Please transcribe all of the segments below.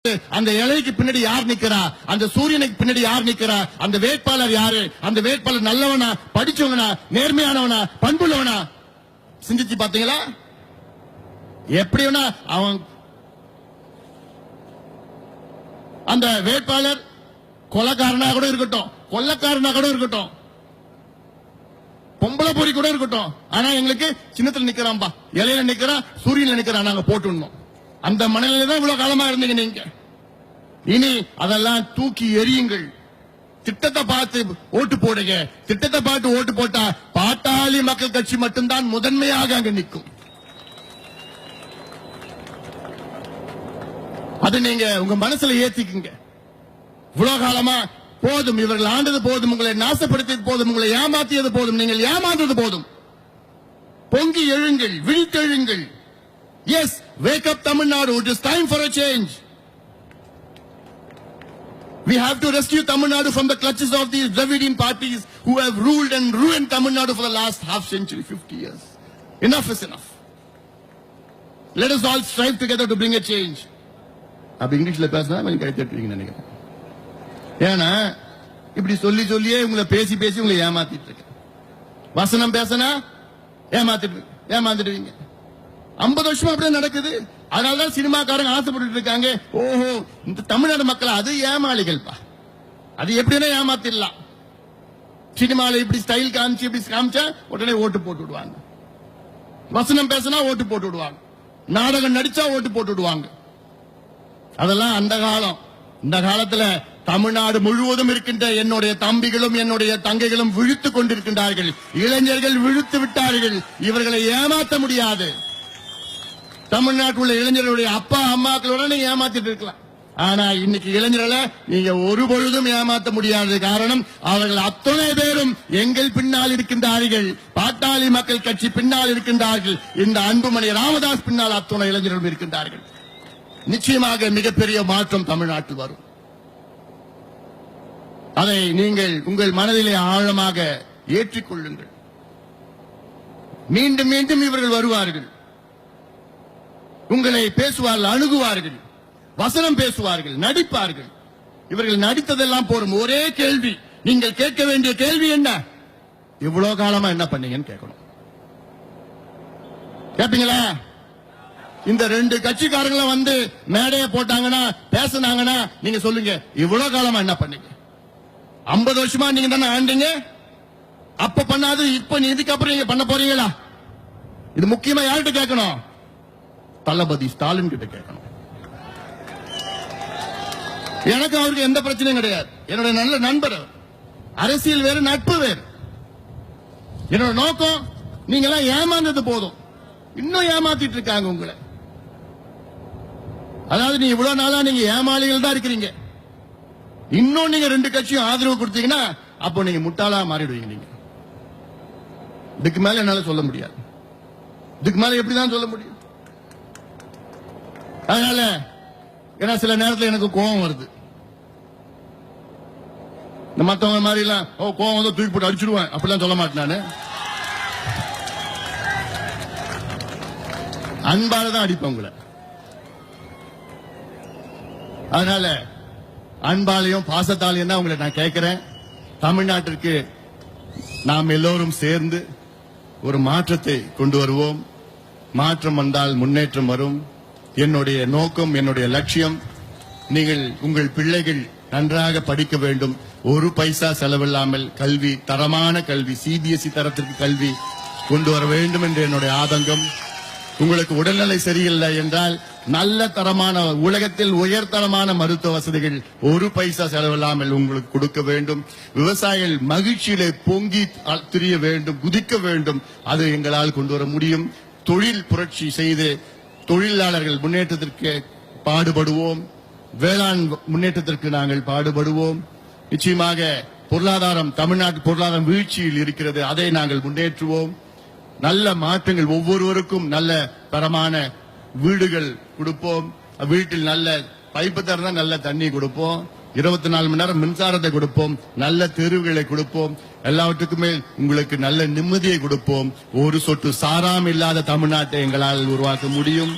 அந்த இலைக்கு பின்னாடி யார் நிக்கிறா, அந்த சூரியனுக்கு பின்னாடி யார் நிக்கிறா, அந்த வேட்பாளர் யாரு, அந்த வேட்பாளர் நல்லவனா, படிச்சவனா, நேர்மையானவனா, பண்புள்ளவனா, சிந்திச்சு பாத்தீங்களா? எப்படி வேணா அவன் அந்த வேட்பாளர் கொலைக்காரனா கூட இருக்கட்டும், கொள்ளக்காரனா கூட இருக்கட்டும், பொம்பளை பொறி கூட இருக்கட்டும், ஆனா எங்களுக்கு சின்னத்துல நிக்கிறான்பா, இலையில நிக்கிறான், சூரியன்ல நிக்கிறான், நாங்க போட்டுடணும். அந்த மனநிலை தான் இவ்வளவு காலமா இருந்தீங்க நீங்க. இனி அதெல்லாம் தூக்கி எறியுங்கள். திட்டத்தை பார்த்து ஓட்டு போடுங்க. திட்டத்தை பார்த்து ஓட்டு போட்டா பாட்டாளி மக்கள் கட்சி மட்டும்தான் முதன்மையாக அங்க நிற்கும். அது நீங்க உங்க மனசுல ஏத்திக்குங்க. இவ்வளவு காலமா போதும், இவர்கள் ஆண்டது போதும், உங்களை நாசப்படுத்தியது போதும், உங்களை ஏமாத்தியது போதும், நீங்கள் ஏமாந்தது போதும். பொங்கி எழுங்கள், விழித்தெழுங்கள். Yes, wake up Tamil Nadu. It is time for a change. We have to rescue Tamil Nadu from the clutches of these Dravidian parties who have ruled and ruined Tamil Nadu for the last half century, 50 years. Enough is enough. Let us all strive together to bring a change. அப்ப இங்கிலீஷ்ல பேசினா கொஞ்சம் கை தட்டுவீங்கன்னு நினைக்கிறேன். ஏன்னா இப்படி சொல்லி சொல்லியே உங்களை பேசி பேசி உங்களை ஏமாத்திட்டு இருக்கு. வசனம் பேசினா ஏமாத்திடுவீங்க. 50 வருஷமா அப்படியே நடக்குது. அதனாலதான் சினிமாக்காரங்க ஆசைப்பட்டு இருக்காங்க. ஓஹோ, இந்த தமிழ்நாடு மக்கள் அது ஏமாளிகள்பா, அது எப்படின்னா ஏமாத்திடலாம். சினிமால இப்படி ஸ்டைல் காமிச்சு இப்படி காமிச்சா உடனே ஓட்டு போட்டு விடுவாங்க. வசனம் பேசினா ஓட்டு போட்டு விடுவாங்க. நாடகம் நடிச்சா ஓட்டு போட்டு விடுவாங்க. அதெல்லாம் அந்த காலம். இந்த காலத்துல தமிழ்நாடு முழுவதும் இருக்கின்ற என்னுடைய தம்பிகளும் என்னுடைய தங்கைகளும் விழித்துக் கொண்டிருக்கின்றார்கள். இளைஞர்கள் விழித்து விட்டார்கள். இவர்களை ஏமாற்ற முடியாது. தமிழ்நாட்டில் உள்ள இளைஞர்களுடைய அப்பா அம்மாக்களோட நீங்க ஏமாத்திட்டு இருக்கலாம். ஆனா இன்னைக்கு இளைஞர்களை நீங்க ஒரு பொழுதும் ஏமாற்ற முடியாது. காரணம், அவர்கள் அத்தனை பேரும் எங்கள் பின்னால் இருக்கின்றார்கள். பாட்டாளி மக்கள் கட்சி பின்னால் இருக்கின்றார்கள். இந்த அன்புமணி ராமதாஸ் பின்னால் அத்தனை இளைஞர்களும் இருக்கின்றார்கள். நிச்சயமாக மிகப்பெரிய மாற்றம் தமிழ்நாட்டில் வரும். அதை நீங்கள் உங்கள் மனதிலே ஆழமாக ஏற்றிக்கொள்ளுங்கள். மீண்டும் மீண்டும் இவர்கள் வருவார்கள். உங்களை பேசுவார்கள், அணுகுவார்கள், வசனம் பேசுவார்கள், நடிப்பார்கள். இவர்கள் நடித்ததெல்லாம் போரும். ஒரே கேள்வி, நீங்கள் கேட்க வேண்டிய கேள்வி என்ன? இவ்வளவு காலமா என்ன பண்ணீங்கன்னு கேட்கணும். கேட்பீங்களா? இந்த 2 கட்சிக்காரங்களும் வந்து மேடையை போட்டாங்கன்னா, பேசினாங்கன்னா, நீங்க சொல்லுங்க, இவ்வளவு காலமா என்ன பண்ணீங்க? 50 வருஷமா நீங்க தானே ஆண்டீங்க. அப்ப பண்ணாது இப்ப இதுக்கப்புறம் நீங்க பண்ண போறீங்களா? இது முக்கியமா யார்கிட்ட கேட்கணும்? தளபதி ஸ்டாலின் கிட்ட கேட்கணும். எனக்கு அவருக்கு எந்த பிரச்சனையும் கிடையாது. என்னோட நல்ல நண்பர். அரசியல் வேறு, நட்பு வேறு. என்னோட நோக்கம், நீங்க எல்லாம் ஏமாந்தது போதும். இன்னும் ஏமாத்திட்டு இருக்காங்க உங்களை. அதாவது நீ இவ்வளவு நாளா நீங்க ஏமாளிகள் தான் இருக்கிறீங்க. இன்னும் நீங்க 2 கட்சியும் ஆதரவு கொடுத்தீங்கன்னா அப்போ நீங்க முட்டாளா மாறிடுவீங்க. நீங்க இதுக்கு மேல என்னால சொல்ல முடியாது. இதுக்கு மேல எப்படிதான் சொல்ல முடியும்? அதனால ஏன்னா சில நேரத்தில் எனக்கு கோபம் வருது. இந்த மத்தவங்க மாதிரி எல்லாம் கோபம் வந்து தூக்கி போட்டு அடிச்சிடுவேன் அப்படிலாம் சொல்ல மாட்டேன். நானு அன்பாலதான் அடிப்பேன் உங்களை. அதனால அன்பாலையும் பாசத்தாலையும் தான் உங்களை நான் கேட்கிறேன். தமிழ்நாட்டிற்கு நாம் எல்லோரும் சேர்ந்து ஒரு மாற்றத்தை கொண்டு வருவோம். மாற்றம் வந்தால் முன்னேற்றம் வரும். என்னுடைய நோக்கம், என்னுடைய லட்சியம், நீங்கள் உங்கள் பிள்ளைகள் நன்றாக படிக்க வேண்டும். ஒரு பைசா செலவில்லாமல் கல்வி, தரமான கல்வி, சிபிஎஸ்இ தரத்திற்கு கல்வி கொண்டு வர வேண்டும் என்று என்னுடைய ஆதங்கம். உங்களுக்கு உடல்நிலை சரியில்லை என்றால் நல்ல தரமான, உலகத்தில் உயர்தரமான மருத்துவ வசதிகள் ஒரு பைசா செலவில்லாமல் உங்களுக்கு கொடுக்க வேண்டும். விவசாயிகள் மகிழ்ச்சியிலே பொங்கி திரிய வேண்டும், குதிக்க வேண்டும். அது எங்களால் கொண்டு வர முடியும். தொழில் புரட்சி செய்து தொழிலாளர்கள் முன்னேற்றத்திற்கு பாடுபடுவோம். வேளாண் முன்னேற்றத்திற்கு நாங்கள் பாடுபடுவோம். நிச்சயமாக பொருளாதாரம், தமிழ்நாட்டு பொருளாதாரம் வீழ்ச்சியில் இருக்கிறது. அதை நாங்கள் முன்னேற்றுவோம். நல்ல மாற்றங்கள், ஒவ்வொருவருக்கும் நல்ல தரமான வீடுகள் கொடுப்போம். வீட்டில் நல்ல பைப்பு தரதான் நல்ல தண்ணி கொடுப்போம். 24 மணி நேரம் மின்சாரத்தை கொடுப்போம். நல்ல தெருவுகளை கொடுப்போம். எல்லாவற்றுக்குமே உங்களுக்கு நல்ல நிம்மதியை கொடுப்போம். ஒரு சொட்டு சாராம் இல்லாத தமிழ்நாட்டை எங்களால் உருவாக்க முடியும்.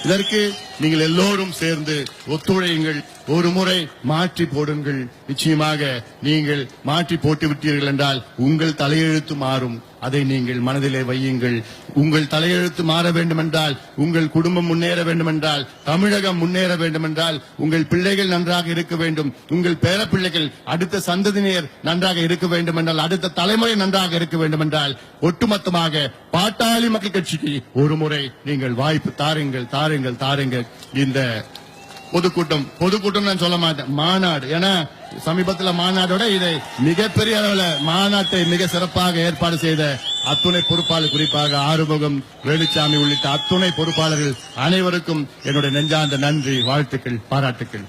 இதற்கு நீங்கள் எல்லோரும் சேர்ந்து ஒத்துழையுங்கள். ஒரு முறை மாற்றி போடுங்கள். நிச்சயமாக நீங்கள் மாற்றி போட்டு விட்டீர்கள் என்றால் உங்கள் தலையெழுத்து மாறும். அதை நீங்கள் மனதிலே வையுங்கள். உங்கள் தலையெழுத்து மாற வேண்டும் என்றால், உங்கள் குடும்பம் முன்னேற வேண்டும் என்றால், தமிழகம் முன்னேற வேண்டும் என்றால், உங்கள் பிள்ளைகள் நன்றாக இருக்க வேண்டும், உங்கள் பேர பிள்ளைகள் அடுத்த சந்ததியினர் நன்றாக இருக்க வேண்டும் என்றால், அடுத்த தலைமுறை நன்றாக இருக்க வேண்டும் என்றால், ஒட்டுமொத்தமாக பாட்டாளி மக்கள் கட்சிக்கு ஒரு முறை நீங்கள் வாய்ப்பு தாருங்கள், தாருங்கள், தாருங்கள். இந்த பொதுக்கூட்டம் நான் சொல்ல மாட்டேன், மாநாடு. ஏன்னா சமீபத்தில் மாநாடோட இதை மிகப்பெரிய அளவில் மாநாட்டை மிக சிறப்பாக ஏற்பாடு செய்த அத்துணை பொறுப்பாளர், குறிப்பாக ஆறுமுகம், வேலுச்சாமி உள்ளிட்ட அத்துணை பொறுப்பாளர்கள் அனைவருக்கும் என்னுடைய நெஞ்சார்ந்த நன்றி, வாழ்த்துக்கள், பாராட்டுக்கள்.